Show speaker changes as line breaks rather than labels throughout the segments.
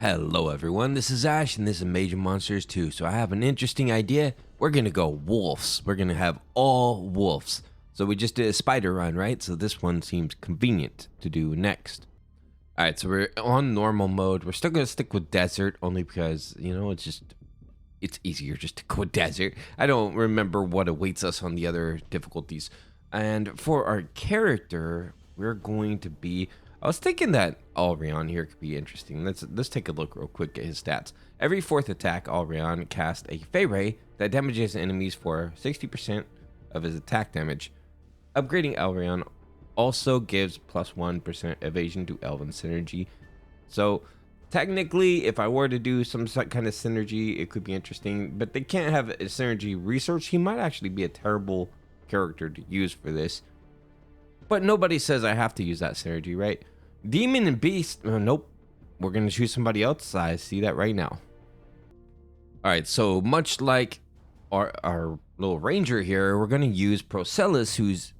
Hello everyone, this is Ash and this is Mage Monsters 2. So I have an interesting idea. We're gonna go wolves. We're gonna have all wolves. So we just did a spider run, right? So this one seems convenient to do next. Alright, so we're on normal mode. We're still gonna stick with desert only because, you know, it's easier just to go desert. I don't remember what awaits us on the other difficulties. And for our character, we're going to be... I was thinking that Alrion here could be interesting. Let's take a look real quick at his stats. Every fourth attack, Alrion casts a furry that damages enemies for 60% of his attack damage. Upgrading Alrion also gives plus 1% evasion to Elven Synergy. So technically, if I were to do some kind of synergy, it could be interesting. But they can't have a synergy research. He might actually be a terrible character to use for this. But nobody says I have to use that synergy, right? Demon and Beast, nope. We're going to choose somebody else. I see that right now. All right, so much like our little ranger here, we're going to use Procellus, who's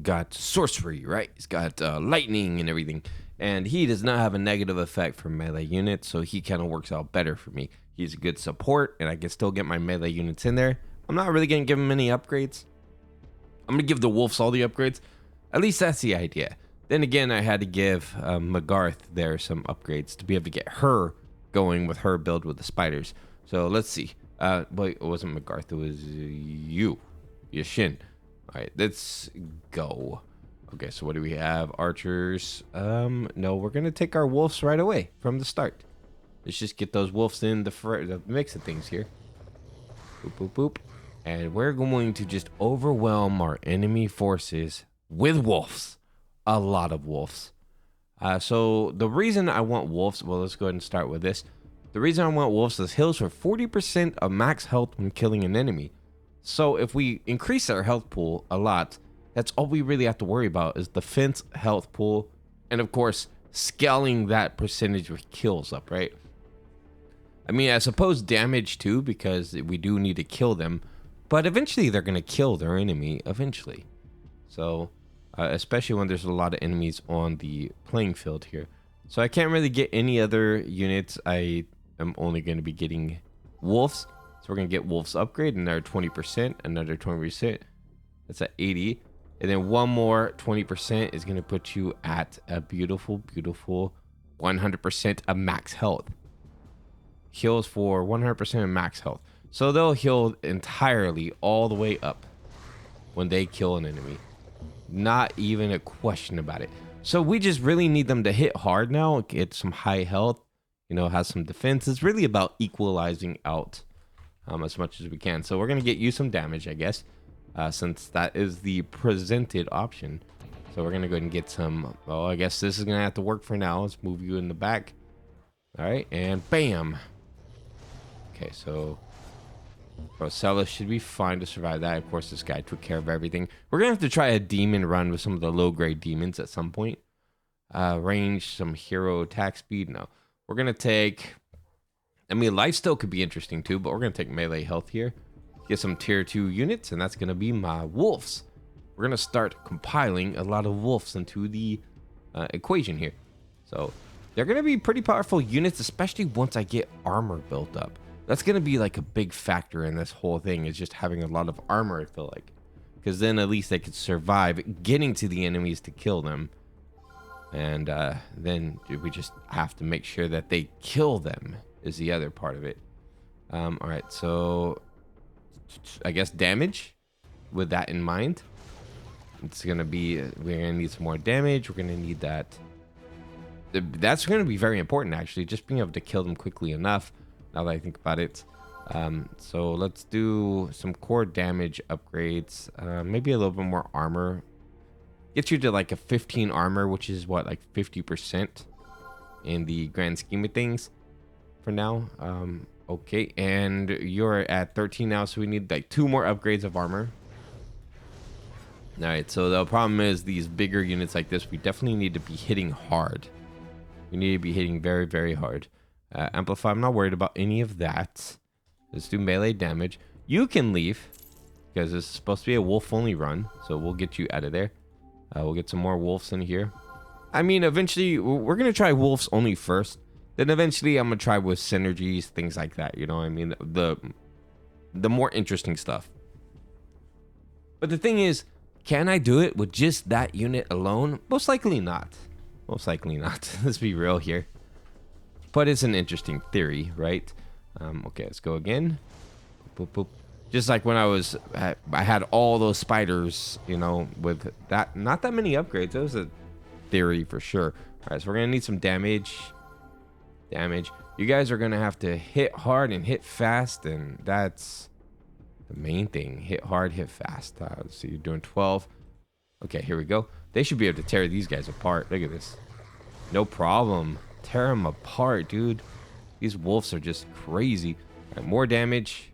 got sorcery, right? He's got lightning and everything. And he does not have a negative effect for melee units, so he kind of works out better for me. He's a good support, and I can still get my melee units in there. I'm not really going to give him any upgrades. I'm going to give the wolves all the upgrades. At least that's the idea. Then again, I had to give McGarth there some upgrades to be able to get her going with her build with the spiders. So let's see. Wait, it wasn't McGarth. It was Yashin. All right, let's go. Okay, so what do we have? Archers. No, we're going to take our wolves right away from the start. Let's just get those wolves in the mix of things here. Boop, boop, boop. And we're going to just overwhelm our enemy forces with wolves. A lot of wolves. So the reason I want wolves, well, let's go ahead and start with this. The reason I want wolves is heals for 40% of max health when killing an enemy. So if we increase our health pool a lot, that's all we really have to worry about is defense, health pool, and of course, scaling that percentage of kills up, right? I mean, I suppose damage too, because we do need to kill them, but eventually they're going to kill their enemy eventually. So... especially when there's a lot of enemies on the playing field here. So I can't really get any other units. I am only going to be getting wolves. So we're going to get wolves upgrade, another 20%, another 20%. That's at 80. And then one more 20% is going to put you at a beautiful, beautiful 100% of max health. Heals for 100% of max health. So they'll heal entirely all the way up when they kill an enemy. Not even a question about it. So we just really need them to hit hard now, get some high health, you know, have some defense. It's really about equalizing out as much as we can. So we're going to get you some damage, I guess, since that is the presented option. So we're going to go ahead and get some. Oh, I guess this is going to have to work for now. Let's move you in the back. All right, and bam. Okay, so... Procellus should be fine to survive that. Of course, this guy took care of everything. We're going to have to try a demon run with some of the low-grade demons at some point. Range, some hero attack speed. No. We're going to take... I mean, lifesteal could be interesting too, but we're going to take melee health here. Get some tier 2 units, and that's going to be my wolves. We're going to start compiling a lot of wolves into the equation here. So, they're going to be pretty powerful units, especially once I get armor built up. That's going to be like a big factor in this whole thing, is just having a lot of armor, I feel like. Because then at least they could survive getting to the enemies to kill them. And then we just have to make sure that they kill them is the other part of it. All right, so I guess damage with that in mind. It's going to be, we're going to need some more damage. We're going to need that. That's going to be very important, actually, just being able to kill them quickly enough. Now that I think about it. So let's do some core damage upgrades. Maybe a little bit more armor. Get you to like a 15 armor, which is what, like 50% in the grand scheme of things for now. Okay, and you're at 13 now, so we need like 2 more upgrades of armor. All right, so the problem is these bigger units like this, we definitely need to be hitting hard. We need to be hitting very, very hard. Amplify, I'm not worried about any of that. Let's do melee damage. You can leave, because this is supposed to be a wolf-only run, so we'll get you out of there. We'll get some more wolves in here. I mean, eventually, we're going to try wolves only first. Then eventually I'm gonna try with synergies, things like that. You know what I mean? The more interesting stuff. But the thing is, can I do it with just that unit alone? Most likely not. Most likely not. Let's be real here. But it's an interesting theory, right? Okay, let's go again. Boop, boop. Just like when I had all those spiders, you know, with that, not that many upgrades. That was a theory for sure. All right, so we're gonna need some damage. You guys are gonna have to hit hard and hit fast, and that's the main thing. Hit hard, hit fast. So you're doing 12. Okay, here we go. They should be able to tear these guys apart. Look at this. No problem. Tear them apart, dude. These wolves are just crazy. All right, more damage.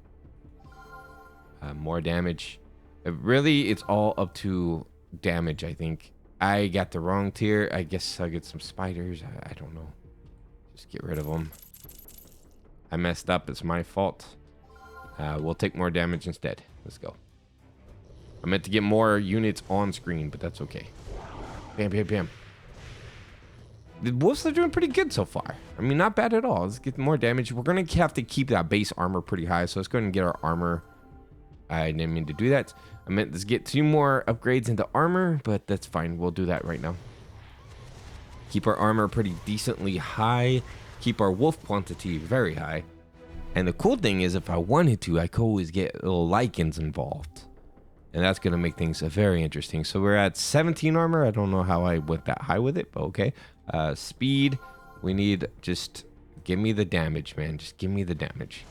More damage. It's all up to damage, I think. I got the wrong tier. I guess I'll get some spiders. I don't know. Just get rid of them. I messed up. It's my fault. We'll take more damage instead. Let's go. I meant to get more units on screen, but that's okay. Bam, bam, bam. The wolves are doing pretty good so far. I mean, not bad at all. Let's get more damage. We're going to have to keep that base armor pretty high. So let's go ahead and get our armor. I didn't mean to do that. I meant let's get 2 more upgrades into armor, but that's fine. We'll do that right now. Keep our armor pretty decently high. Keep our wolf quantity very high. And the cool thing is, if I wanted to, I could always get little lichens involved. And that's going to make things very interesting. So we're at 17 armor. I don't know how I went that high with it, but okay. Speed. We need just give me the damage, man. Just give me the damage.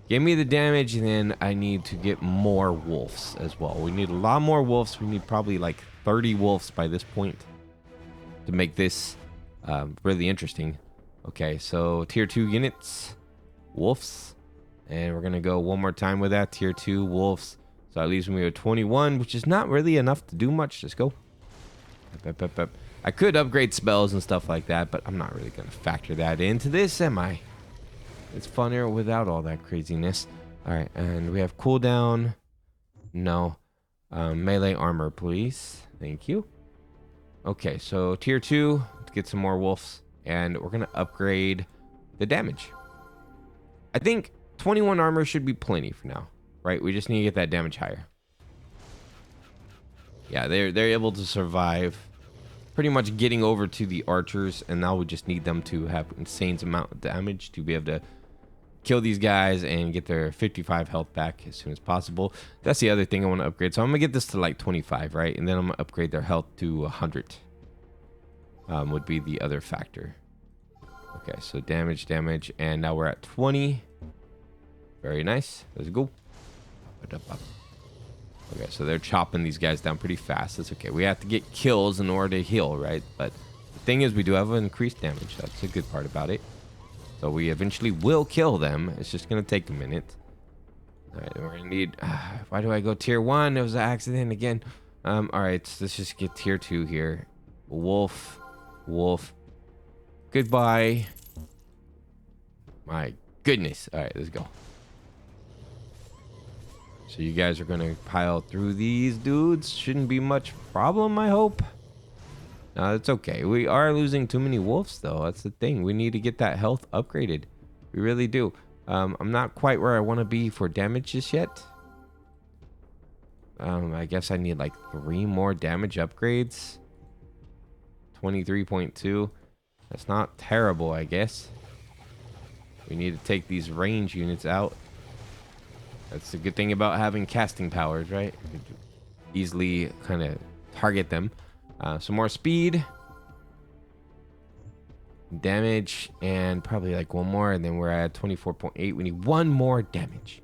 Give me the damage, and then I need to get more wolves as well. We need a lot more wolves. We need probably like 30 wolves by this point to make this really interesting. Okay, so tier 2 units, wolves. And we're going to go one more time with that. Tier 2 wolves. So that leaves me with 21, which is not really enough to do much. Just go. I could upgrade spells and stuff like that, but I'm not really going to factor that into this, am I? It's funnier without all that craziness. All right, and we have cooldown. No. Melee armor, please. Thank you. Okay, so tier 2. Let's get some more wolves. And we're going to upgrade the damage. I think 21 armor should be plenty for now. Right? We just need to get that damage higher. Yeah, they're able to survive. Pretty much getting over to the archers. And now we just need them to have insane amount of damage to be able to kill these guys and get their 55 health back as soon as possible. That's the other thing I want to upgrade. So I'm going to get this to like 25, right? And then I'm going to upgrade their health to 100. Would be the other factor. Okay, so damage. And now we're at 20. Very nice. Let's go. Okay, so they're chopping these guys down pretty fast. That's okay. We have to get kills in order to heal, right? But the thing is, we do have increased damage. That's a good part about it. So we eventually will kill them. It's just going to take a minute. All right, we're going to need... why do I go tier 1? It was an accident again. All right, so let's just get tier 2 here. Wolf. Goodbye. My goodness. All right, let's go. So you guys are going to pile through these dudes. Shouldn't be much problem, I hope. No, it's okay. We are losing too many wolves, though. That's the thing. We need to get that health upgraded. We really do. I'm not quite where I want to be for damage just yet. I guess I need like 3 more damage upgrades. 23.2. That's not terrible, I guess. We need to take these range units out. That's the good thing about having casting powers, right? You can easily kind of target them. Some more speed. Damage. And probably like 1 more. And then we're at 24.8. We need 1 more damage.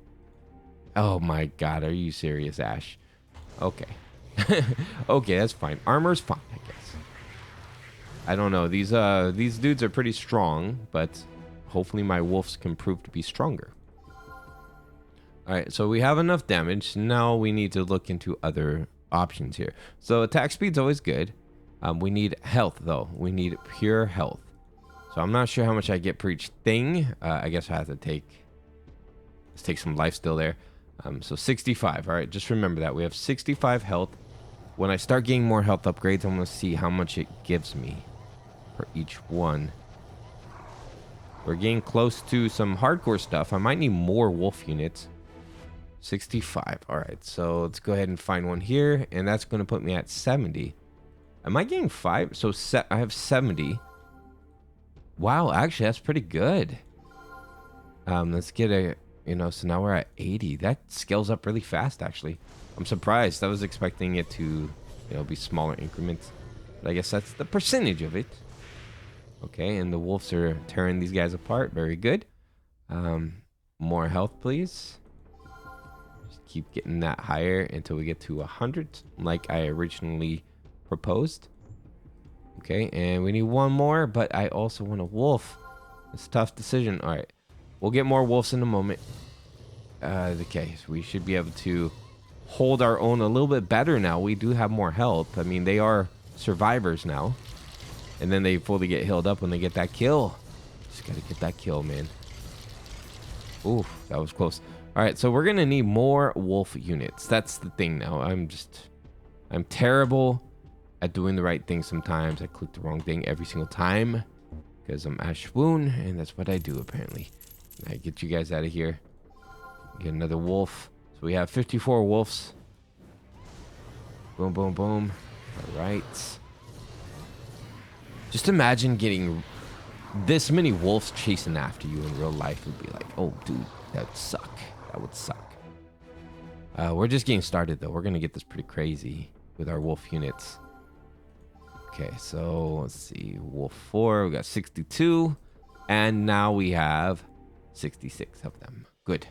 Oh my god. Are you serious, Ash? Okay. Okay, that's fine. Armor's fine, I guess. I don't know. These dudes are pretty strong. But hopefully my wolves can prove to be stronger. Alright, so we have enough damage. Now we need to look into other options here. So attack speed's always good. We need health, though. We need pure health. So I'm not sure how much I get per each thing. I guess I have to let's take some life still there. So 65. Alright, just remember that. We have 65 health. When I start getting more health upgrades, I'm going to see how much it gives me for each one. We're getting close to some hardcore stuff. I might need more wolf units. 65. All right, so let's go ahead and find one here, and that's going to put me at 70. Am I getting 5? So I have 70. Wow, actually, that's pretty good. Let's get a, so now we're at 80. That scales up really fast, actually. I'm surprised. I was expecting it to, be smaller increments. But I guess that's the percentage of it. Okay, and the wolves are tearing these guys apart. Very good. More health, please. Just keep getting that higher until we get to 100, like I originally proposed. Okay, and we need one more, but I also want a wolf. It's a tough decision. All right, we'll get more wolves in a moment. Okay, so we should be able to hold our own a little bit better now. We do have more health. I mean, they are survivors now. And then they fully get healed up when they get that kill. Just gotta get that kill, man. Ooh, that was close. All right, so we're gonna need more wolf units. That's the thing now. I'm terrible at doing the right thing sometimes. I click the wrong thing every single time because I'm Ash Woon, and that's what I do apparently. I get you guys out of here. Get another wolf. So we have 54 wolves. Boom, boom, boom. All right. Just imagine getting this many wolves chasing after you in real life. It would be like, oh, dude, that would suck. That would suck. We're just getting started, though. We're going to get this pretty crazy with our wolf units. Okay, so let's see. Wolf 4, we got 62. And now we have 66 of them. Good.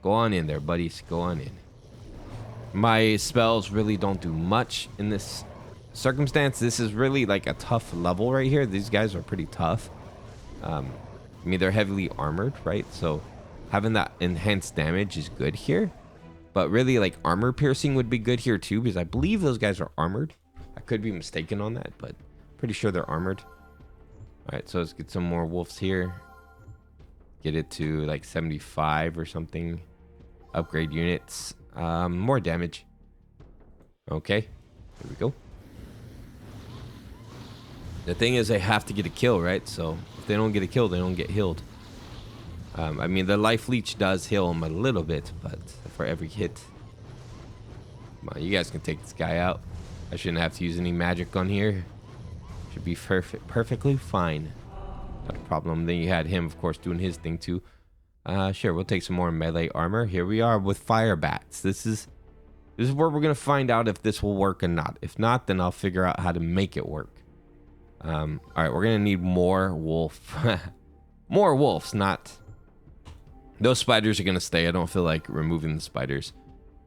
Go on in there, buddies. Go on in. My spells really don't do much in this circumstance. This is really like a tough level right here. These guys are pretty tough. I mean, they're heavily armored, right? So having that enhanced damage is good here. But really, like, armor piercing would be good here too, because I believe those guys are armored. I could be mistaken on that, but pretty sure they're armored. All right, so let's get some more wolves here. Get it to like 75 or something. Upgrade units. More damage. Okay, here we go. The thing is, they have to get a kill, right? So if they don't get a kill, they don't get healed. I mean, the life leech does heal them a little bit, but for every hit. Come on, you guys can take this guy out. I shouldn't have to use any magic on here. Should be perfectly fine. Not a problem. Then you had him, of course, doing his thing too. Sure, we'll take some more melee armor. Here we are with fire bats. This is where we're gonna find out if this will work or not. If not, then I'll figure out how to make it work. All right, we're gonna need more wolf. More wolves, not those spiders are gonna stay. I don't feel like removing the spiders.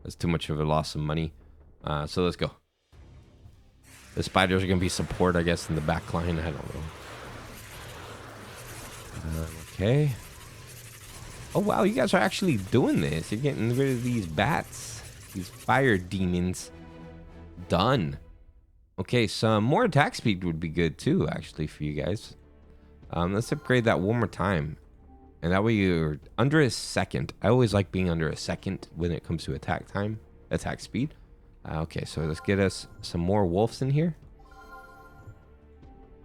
That's too much of a loss of money. So let's go. The spiders are gonna be support, I guess, in the back line. I don't know. Okay. Oh wow, you guys are actually doing this. You're getting rid of these bats, these fire demons. Done. Okay, some more attack speed would be good too, actually, for you guys. Let's upgrade that one more time. And that way you're under a second. I always like being under a second when it comes to attack speed. Okay, so let's get us some more wolves in here.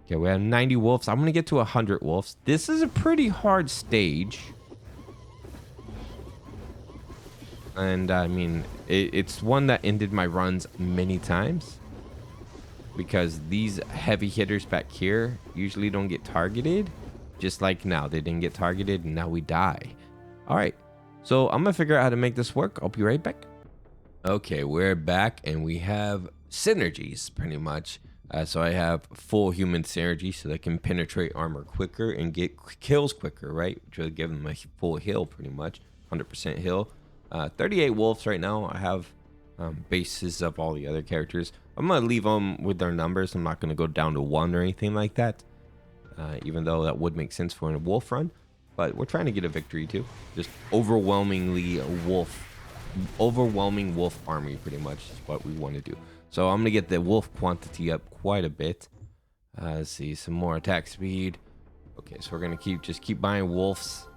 Okay, we have 90 wolves. I'm going to get to 100 wolves. This is a pretty hard stage. And I mean, it's one that ended my runs many times. Because these heavy hitters back here usually don't get targeted. Just like now, they didn't get targeted and now we die. All right, so I'm gonna figure out how to make this work. I'll be right back. Okay, we're back and we have synergies pretty much. So I have full human synergy so they can penetrate armor quicker and get kills quicker, right? Which will give them a full heal pretty much, 100% heal. 38 wolves right now. I have bases of all the other characters. I'm gonna leave them with their numbers. I'm not gonna go down to 1 or anything like that. Even though that would make sense for a wolf run, but we're trying to get a victory too. Just overwhelming wolf army pretty much is what we want to do. So I'm gonna get the wolf quantity up quite a bit. Let's see, some more attack speed. Okay, so we're gonna keep buying wolves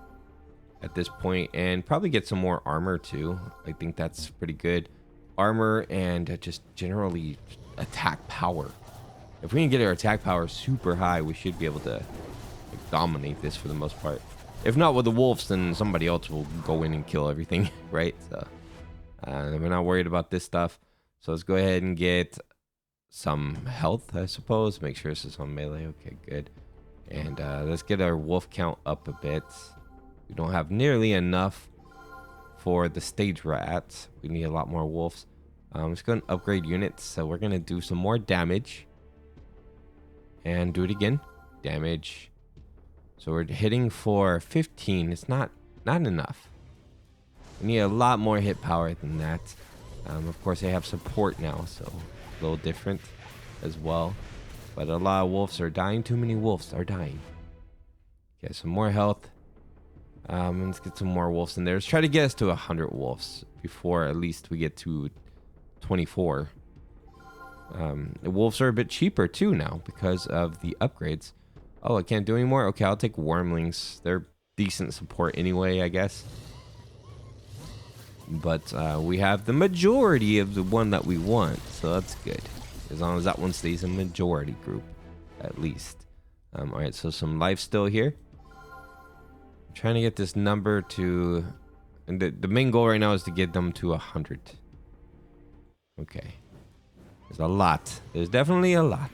at this point and probably get some more armor too. I think that's pretty good. Armor and just generally attack power. If we can get our attack power super high, we should be able to like, dominate this for the most part. If not with the wolves, then somebody else will go in and kill everything, right? So we're not worried about this stuff. So let's go ahead and get some health, I suppose. Make sure this is on melee. Okay, good. And let's get our wolf count up a bit. We don't have nearly enough for the stage we're at. We need a lot more wolves. Let's go and upgrade units. So we're going to do some more damage. And do it again. Damage. So we're hitting for 15. It's not enough. We need a lot more hit power than that. Of course, they have support now, so a little different as well. But a lot of wolves are dying. Too many wolves are dying. Okay, some more health. Let's get some more wolves in there. Let's try to get us to 100 wolves before at least we get to 24. The wolves are a bit cheaper too now because of the upgrades. Oh, I can't do anymore? Okay, I'll take wormlings. They're decent support anyway, I guess. But we have the majority of the one that we want, so that's good. As long as that one stays a majority group, at least. All right, so some life still here. I'm trying to get this number to... And the main goal right now is to get them to 100. Okay. There's a lot. There's definitely a lot.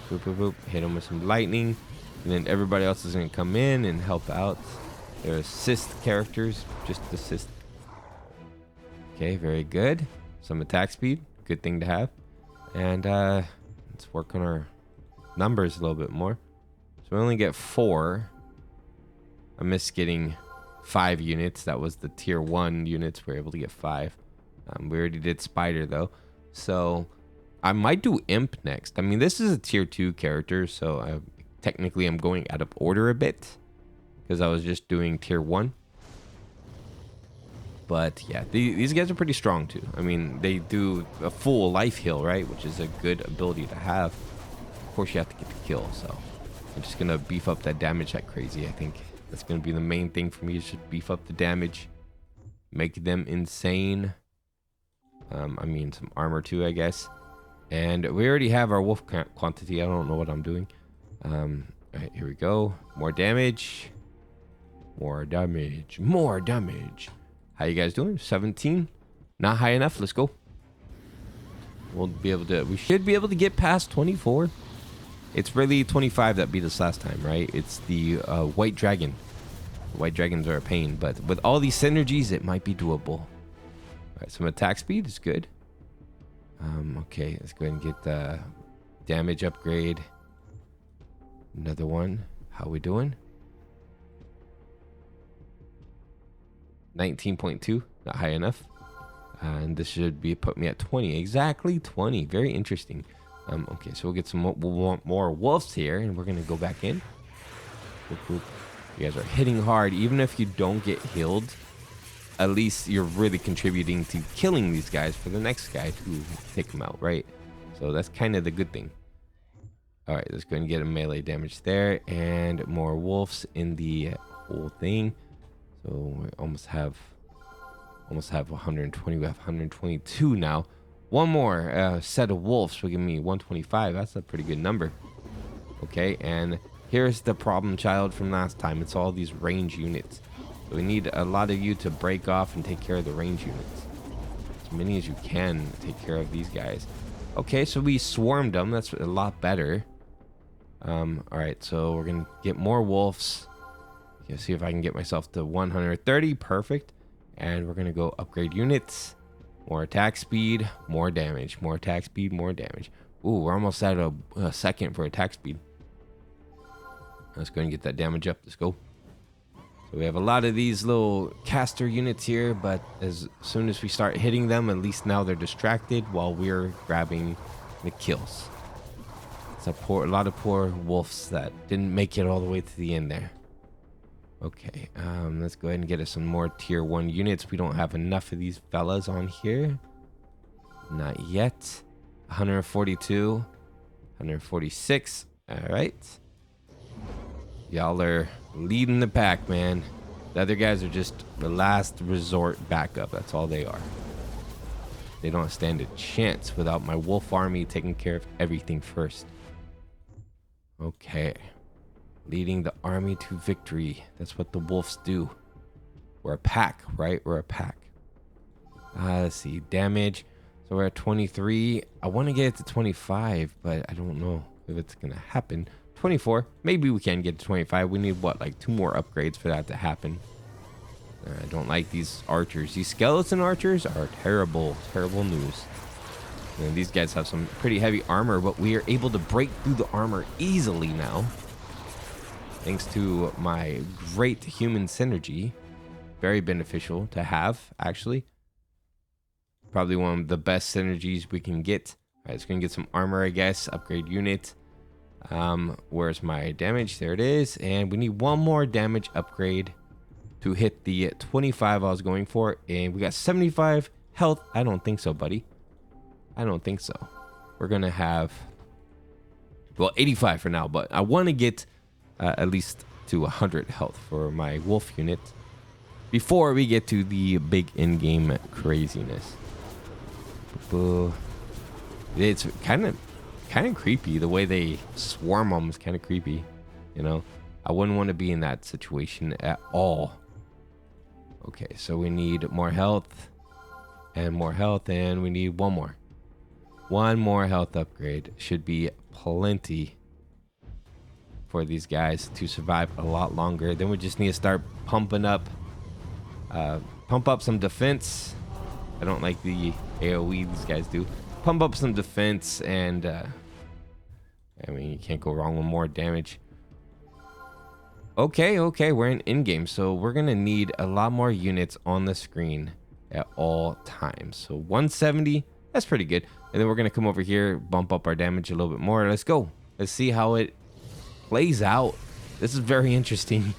Boop, boop, boop. Hit them with some lightning. And then everybody else is going to come in and help out. They're assist characters. Just assist. Okay, very good. Some attack speed. Good thing to have. And let's work on our numbers a little bit more. So we only get 4. I missed getting 5 units. That was the tier 1 units. We're able to get 5. We already did spider though. So I might do imp next. I mean, this is a tier 2 character. So technically I'm going out of order a bit. Because I was just doing tier 1. But yeah, these guys are pretty strong too. I mean, they do a full life heal, right? Which is a good ability to have. Of course, you have to get the kill. So I'm just going to beef up that damage like crazy, I think. That's going to be the main thing for me. Is just beef up the damage. Make them insane. I mean, some armor too, I guess. And we already have our wolf quantity. I don't know what I'm doing. All right, here we go. More damage. More damage. More damage. How you guys doing? 17? Not high enough. Let's go. We'll be able to... We should be able to get past 24. It's really 25 that beat us last time, right? It's the white dragon. White dragons are a pain, but with all these synergies, it might be doable. All right, some attack speed is good. Okay, let's go ahead and get the damage upgrade. Another one. How we doing? 19.2, not high enough. And this should be put me at 20. Exactly 20. Very interesting. Okay, so we'll get some. We'll want more wolves here, and we're gonna go back in. Boop, boop. You guys are hitting hard, even if you don't get healed. At least you're really contributing to killing these guys for the next guy to take them out, right? So that's kind of the good thing. All right, let's go and get a melee damage there, and more wolves in the whole thing. So we almost have 120. We have 122 now. One more set of wolves will give me 125. That's a pretty good number. Okay, and here's the problem child from last time. It's all these range units. So we need a lot of you to break off and take care of the range units. As many as you can take care of these guys. Okay, so we swarmed them. That's a lot better. All right, so we're going to get more wolves. See if I can get myself to 130. Perfect. And we're going to go upgrade units. More attack speed, more damage. More attack speed, more damage. Ooh, we're almost at a second for attack speed. Let's go and get that damage up. Let's go. So we have a lot of these little caster units here, but as soon as we start hitting them, at least now they're distracted while we're grabbing the kills. It's a lot of poor wolves that didn't make it all the way to the end there. Okay, let's go ahead and get us some more tier 1 units. We don't have enough of these fellas on here. Not yet. 142. 146. All right. Y'all are leading the pack, man. The other guys are just the last resort backup. That's all they are. They don't stand a chance without my wolf army taking care of everything first. Okay. Leading the army to victory. That's what the wolves do. We're a pack, right? We're a pack. Let's see. Damage. So we're at 23. I want to get it to 25, but I don't know if it's going to happen. 24. Maybe we can get to 25. We need, what, like 2 more upgrades for that to happen. I don't like these archers. These skeleton archers are terrible. Terrible news. And these guys have some pretty heavy armor, but we are able to break through the armor easily now. Thanks to my great human synergy. Very beneficial to have, actually. Probably one of the best synergies we can get. All right, it's going to get some armor, I guess. Upgrade unit. Where's my damage? There it is. And we need 1 more damage upgrade to hit the 25 I was going for. And we got 75 health. I don't think so, buddy. I don't think so. We're going to have, well, 85 for now. But I want to get at least to 100 health for my wolf unit before we get to the big in-game craziness. It's kind of creepy. The way they swarm them is kind of creepy. You know, I wouldn't want to be in that situation at all. Okay, so we need more health and more health, and we need 1 more. 1 more health upgrade should be plenty for these guys to survive a lot longer. Then we just need to start pumping up, pump up some defense. I don't like the AoE these guys do. Pump up some defense, and I mean, you can't go wrong with more damage. Okay, we're in game, so we're gonna need a lot more units on the screen at all times. So 170, that's pretty good. And then we're gonna come over here, bump up our damage a little bit more. Let's go. Let's see how it plays out. This is very interesting.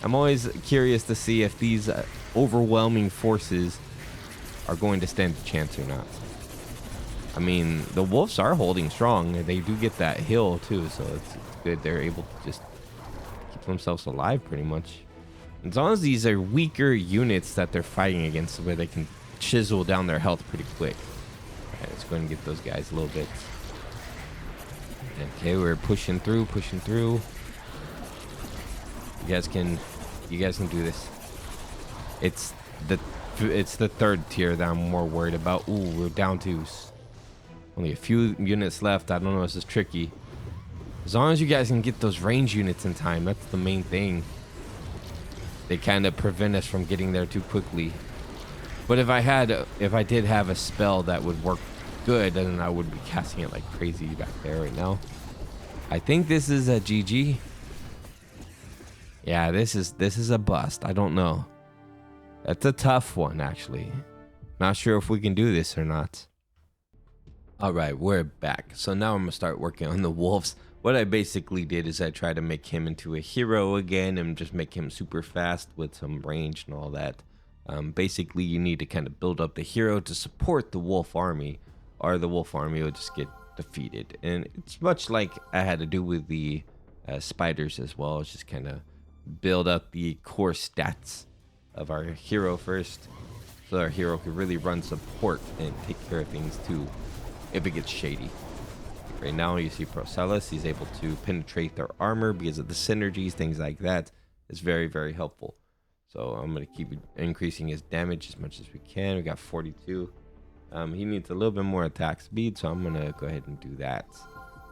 I'm always curious to see if these overwhelming forces are going to stand a chance or not. I mean, the wolves are holding strong. They do get that hill too, so it's good. They're able to just keep themselves alive pretty much. As long as these are weaker units that they're fighting against, where they can chisel down their health pretty quick. All right, let's go ahead and get those guys a little bit. Okay, we're pushing through. You guys can do this. It's the 3rd tier that I'm more worried about. Ooh, we're down to only a few units left. I don't know, this is tricky. As long as you guys can get those range units in time, that's the main thing. They kind of prevent us from getting there too quickly. But if I did have a spell that would work good, then I would be casting it like crazy back there right now. I think this is a GG. Yeah, this is a bust. I don't know. That's a tough one, actually. Not sure if we can do this or not. All right, we're back. So now I'm gonna start working on the wolves. What I basically did is I tried to make him into a hero again and just make him super fast with some range and all that. Basically, you need to kind of build up the hero to support the wolf army, or the wolf army will just get defeated. And it's much like I had to do with the spiders as well. It's just kind of build up the core stats of our hero first, so our hero can really run support and take care of things too if it gets shady. Right now you see Procellus, he's able to penetrate their armor because of the synergies, things like that. It's very, very helpful. So I'm going to keep increasing his damage as much as we can. We got 42. He needs a little bit more attack speed, so I'm going to go ahead and do that.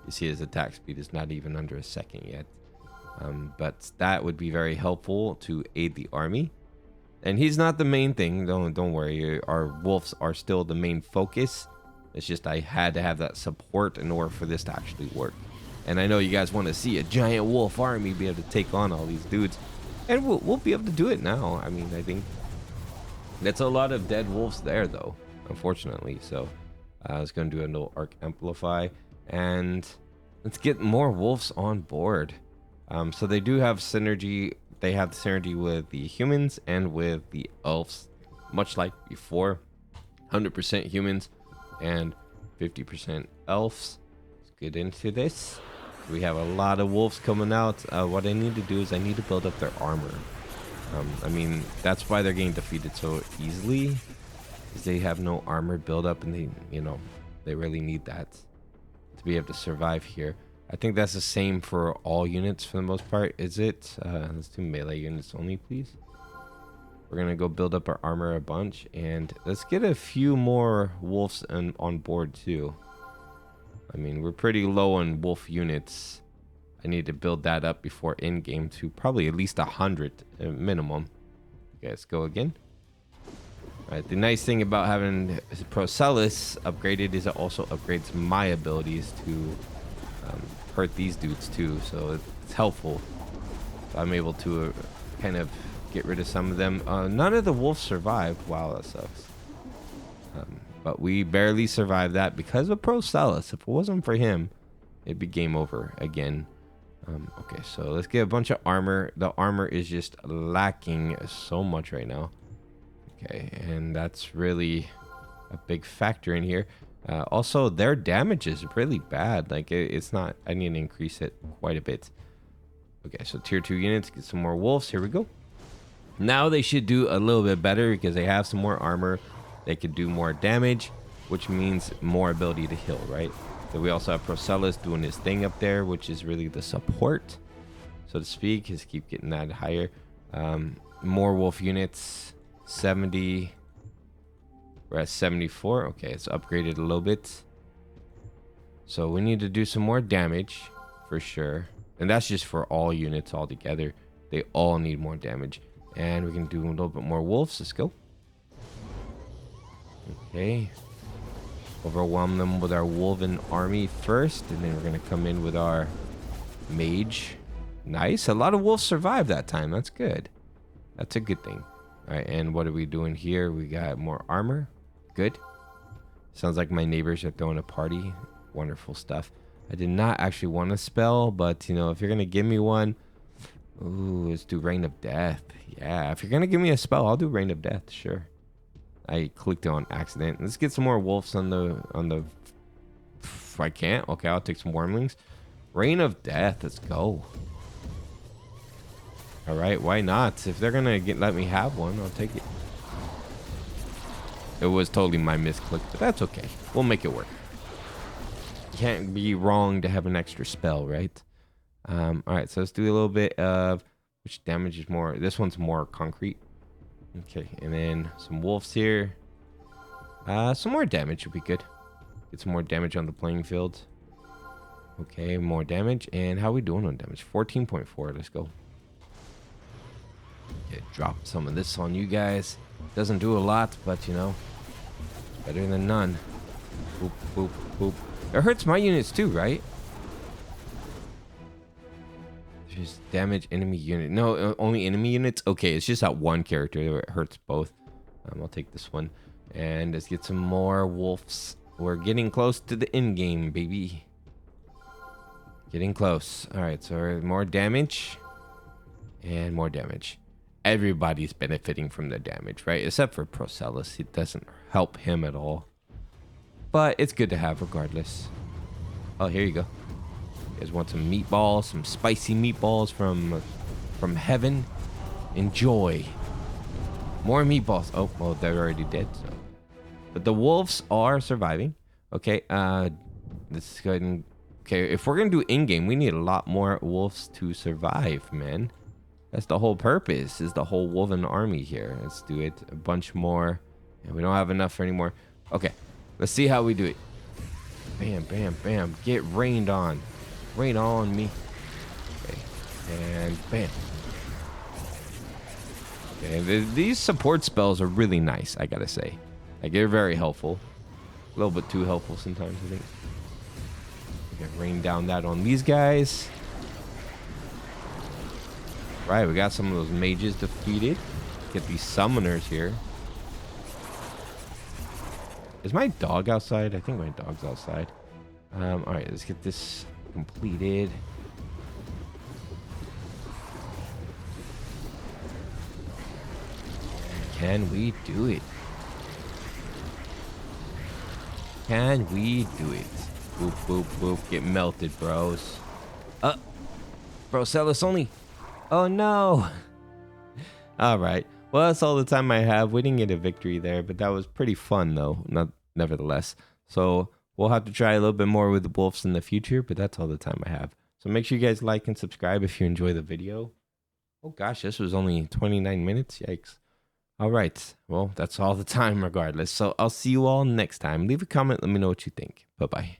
You see his attack speed is not even under a second yet. But that would be very helpful to aid the army. And he's not the main thing. Don't worry. Our wolves are still the main focus. It's just I had to have that support in order for this to actually work. And I know you guys want to see a giant wolf army be able to take on all these dudes. And we'll be able to do it now. I mean, I think that's a lot of dead wolves there, though, unfortunately. So I was going to do a little arc amplify. And let's get more wolves on board. So they do have synergy. They have the synergy with the humans and with the elves, much like before. 100% humans and 50% elves. Let's get into this. We have a lot of wolves coming out. What I need to do is I need to build up their armor. I mean, that's why they're getting defeated so easily, is they have no armor build up, and they really need that to be able to survive here. I think that's the same for all units for the most part. Is it? Let's do melee units only, please. We're gonna go build up our armor a bunch, and let's get a few more wolves on board too. I mean, we're pretty low on wolf units. I need to build that up before Endgame to probably at least 100 minimum. Okay, let's go again. All right, the nice thing about having Procellus upgraded is it also upgrades my abilities to hurt these dudes too, so it's helpful. So I'm able to kind of get rid of some of them. None of the wolves survived. Wow, that sucks. But we barely survived that because of Procellus. If it wasn't for him, it'd be game over again. Okay, so let's get a bunch of armor. The armor is just lacking so much right now. Okay, and that's really a big factor in here. Also, their damage is really bad. Like, it's not... I need to increase it quite a bit. Okay, so tier 2 units, get some more wolves. Here we go. Now they should do a little bit better because they have some more armor. They could do more damage, which means more ability to heal, right? So we also have Procellus doing his thing up there, which is really the support, so to speak. Just keep getting that higher. More wolf units, 70. We're at 74. Okay, it's upgraded a little bit. So we need to do some more damage for sure. And that's just for all units all together. They all need more damage. And we can do a little bit more wolves. Let's go. Okay. Overwhelm them with our wolven army first. And then we're going to come in with our mage. Nice. A lot of wolves survived that time. That's good. That's a good thing. All right. And what are we doing here? We got more armor. Good. Sounds like my neighbors are throwing a party. Wonderful stuff. I did not actually want a spell, but you know, if you're gonna give me one, ooh, let's do Reign of Death. Yeah, if you're gonna give me a spell, I'll do Reign of Death. Sure. I clicked it on accident. Let's get some more wolves on the. If I can't, okay, I'll take some wormlings. Reign of Death. Let's go. All right, why not? If they're gonna let me have one, I'll take it. It was totally my misclick, but that's okay. We'll make it work. Can't be wrong to have an extra spell, right? All right, so let's do a little bit of which damage is more. This one's more concrete. Okay, and then some wolves here. Some more damage would be good. Get some more damage on the playing field. Okay, more damage. And how are we doing on damage? 14.4. Let's go. Okay, drop some of this on you guys. Doesn't do a lot, but you know, better than none. Boop, boop, boop. It hurts my units too, right? Just damage enemy unit. No, only enemy units? Okay, it's just that one character where it hurts both. I'll take this one. And let's get some more wolves. We're getting close to the end game, baby. Getting close. All right, so more damage. And more damage. Everybody's benefiting from the damage, right? Except for Procellus. It doesn't help him at all. But it's good to have regardless. Oh, here you go. You guys want some meatballs, some spicy meatballs from heaven? Enjoy. More meatballs. Oh, well, they're already dead. So, but the wolves are surviving. Okay. Let's go ahead and. Okay, if we're gonna do in-game, we need a lot more wolves to survive, man. That's the whole purpose. Is the whole wolven army here. Let's do it. A bunch more. And we don't have enough for any more. Okay. Let's see how we do it. Bam, bam, bam. Get rained on. Rain on me. Okay. And bam. Okay. These support spells are really nice, I gotta say. Like, they're very helpful. A little bit too helpful sometimes, I think. Okay, rain down that on these guys. Right, we got some of those mages defeated. Get these summoners here. Is my dog outside? I think my dog's outside. All right, let's get this completed. Can we do it? Can we do it? Boop, boop, boop. Get melted, bros. Procellus only. Oh, no. All right. Well, that's all the time I have. We didn't get a victory there, but that was pretty fun, though, nevertheless. So We'll have to try a little bit more with the wolves in the future, but that's all the time I have. So make sure you guys like and subscribe if you enjoy the video. Oh gosh, this was only 29 minutes. Yikes. All right. Well, that's all the time regardless. So I'll see you all next time. Leave a comment. Let me know what you think. Bye-bye.